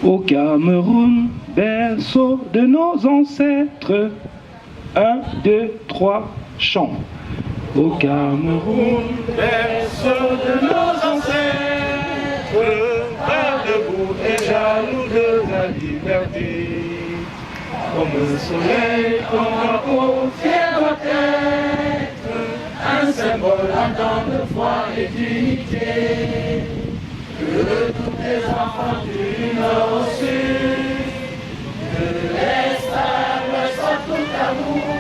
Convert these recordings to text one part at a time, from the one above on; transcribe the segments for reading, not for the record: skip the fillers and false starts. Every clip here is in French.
Au Cameroun, berceau de nos ancêtres, 1, 2, 3, chant. Au Cameroun, berceau de nos ancêtres, pas debout et jaloux de la liberté. Comme le soleil, comme drapeau, fier doit être, un symbole ardent de foi et d'unité. Que tous les enfants du nord au sud, de l'est à l'ouest soient tout amour,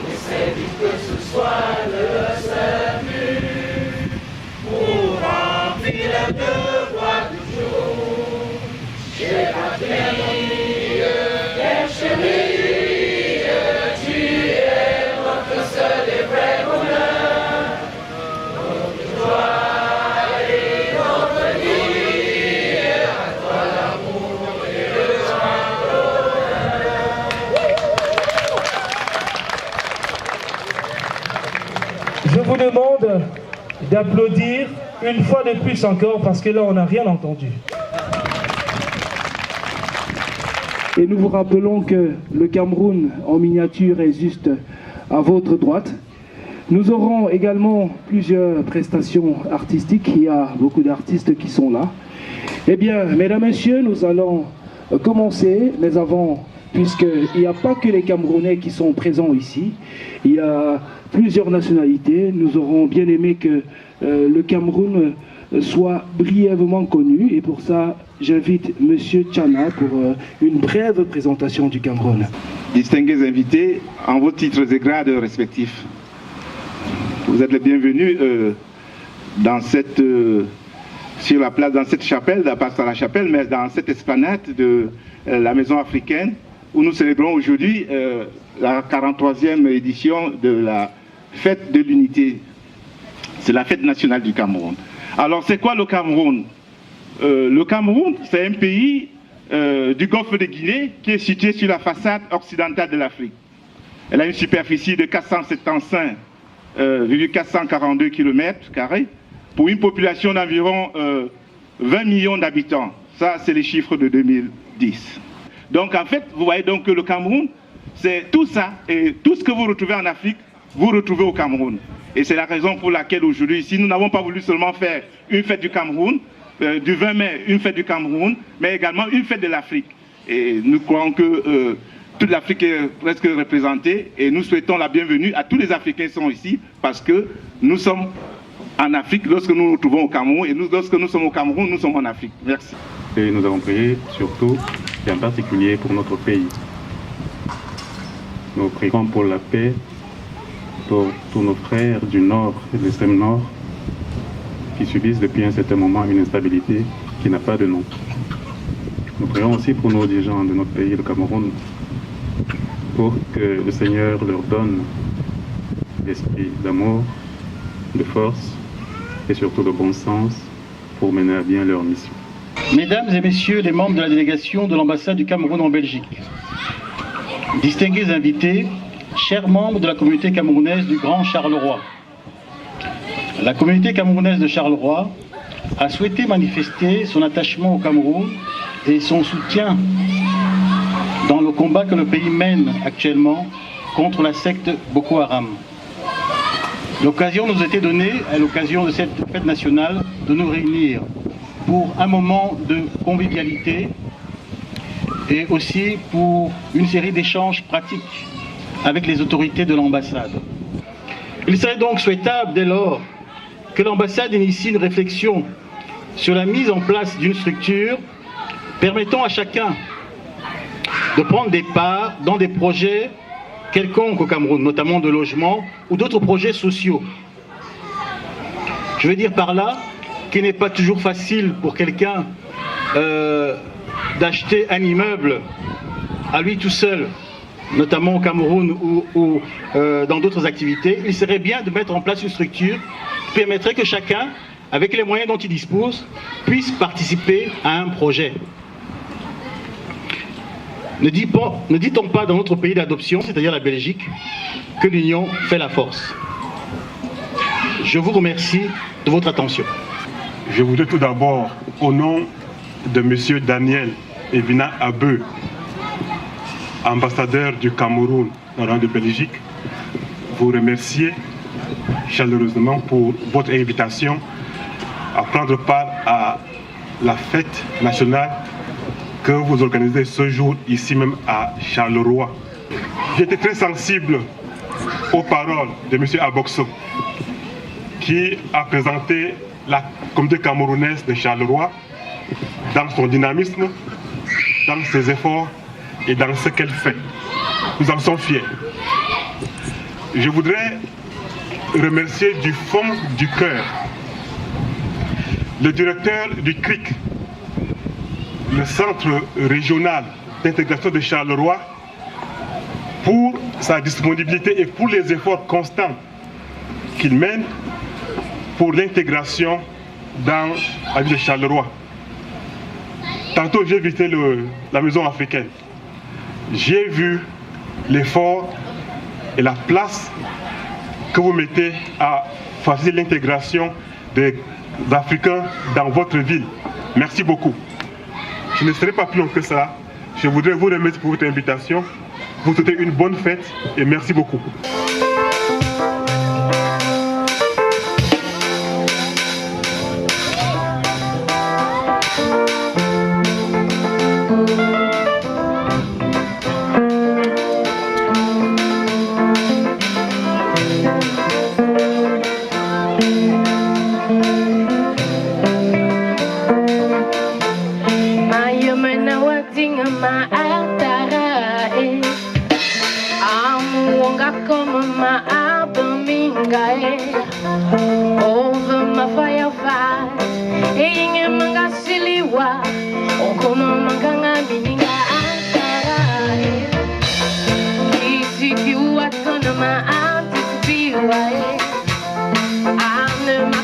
et c'est vite que ce soit le seul but pour remplir le devoir du jour. Chez la famille, père chérie, tu es notre seul et vrai bonheur, notre joie. Je vous demande d'applaudir une fois de plus encore parce que là on n'a rien entendu. Et nous vous rappelons que le Cameroun en miniature est juste à votre droite. Nous aurons également plusieurs prestations artistiques. Il y a beaucoup d'artistes qui sont là. Eh bien, mesdames et messieurs, nous allons commencer, mais avant, puisqu'il n'y a pas que les Camerounais qui sont présents ici, il y a plusieurs nationalités. Nous aurons bien aimé que le Cameroun soit brièvement connu, et pour ça, j'invite M. Tchana pour une brève présentation du Cameroun. Distingués invités, en vos titres et grades respectifs, vous êtes les bienvenus sur la place, dans cette chapelle, pas dans la chapelle, mais dans cette esplanade de la Maison africaine, où nous célébrons aujourd'hui la 43e édition de la fête de l'unité. C'est la fête nationale du Cameroun. Alors, c'est quoi le Cameroun? Le Cameroun, c'est un pays du golfe de Guinée qui est situé sur la façade occidentale de l'Afrique. Elle a une superficie de 442 km² pour une population d'environ 20 millions d'habitants. Ça, c'est les chiffres de 2010. Donc, en fait, vous voyez donc que le Cameroun, c'est tout ça, et tout ce que vous retrouvez en Afrique, vous retrouvez au Cameroun. Et c'est la raison pour laquelle aujourd'hui, ici, nous n'avons pas voulu seulement faire une fête du Cameroun, du 20 mai, une fête du Cameroun, mais également une fête de l'Afrique. Et nous croyons que toute l'Afrique est presque représentée, et nous souhaitons la bienvenue à tous les Africains qui sont ici, parce que nous sommes en Afrique lorsque nous nous retrouvons au Cameroun, et lorsque nous sommes au Cameroun, nous sommes en Afrique. Merci. Et nous avons prié surtout, et en particulier pour notre pays. Nous prions pour la paix, pour tous nos frères du Nord et de l'extrême Nord, qui subissent depuis un certain moment une instabilité qui n'a pas de nom. Nous prions aussi pour nos dirigeants de notre pays, le Cameroun, pour que le Seigneur leur donne l'esprit d'amour, de force et surtout de bon sens pour mener à bien leur mission. Mesdames et messieurs les membres de la délégation de l'ambassade du Cameroun en Belgique, distingués invités, chers membres de la communauté camerounaise du Grand Charleroi, la communauté camerounaise de Charleroi a souhaité manifester son attachement au Cameroun et son soutien dans le combat que le pays mène actuellement contre la secte Boko Haram. L'occasion nous a été donnée, à l'occasion de cette fête nationale, de nous réunir pour un moment de convivialité et aussi pour une série d'échanges pratiques avec les autorités de l'ambassade. Il serait donc souhaitable dès lors que l'ambassade initie une réflexion sur la mise en place d'une structure permettant à chacun de prendre des parts dans des projets quelconques au Cameroun, notamment de logement ou d'autres projets sociaux. Je veux dire par là qu'il n'est pas toujours facile pour quelqu'un d'acheter un immeuble à lui tout seul, notamment au Cameroun ou dans d'autres activités. Il serait bien de mettre en place une structure qui permettrait que chacun, avec les moyens dont il dispose, puisse participer à un projet. Ne dit-on pas dans notre pays d'adoption, c'est-à-dire la Belgique, que l'union fait la force? Je vous remercie de votre attention. Je voudrais tout d'abord, au nom de M. Daniel Evina Abeu, ambassadeur du Cameroun dans le rang de Belgique, vous remercier chaleureusement pour votre invitation à prendre part à la fête nationale que vous organisez ce jour ici même à Charleroi. J'étais très sensible aux paroles de M. Aboxo qui a présenté la communauté camerounaise de Charleroi dans son dynamisme, dans ses efforts et dans ce qu'elle fait. Nous en sommes fiers. Je voudrais remercier du fond du cœur le directeur du CRIC, le Centre régional d'intégration de Charleroi, pour sa disponibilité et pour les efforts constants qu'il mène pour l'intégration dans la ville de Charleroi. Tantôt, j'ai visité la maison africaine. J'ai vu l'effort et la place que vous mettez à faciliter l'intégration des Africains dans votre ville. Merci beaucoup. Je ne serai pas plus long que ça. Je voudrais vous remercier pour votre invitation, vous souhaiter une bonne fête et merci beaucoup. Over my firefly, inge manga siliwa, okoma manga mininga atara. Isi kiwa tona ma anti biwa, ane ma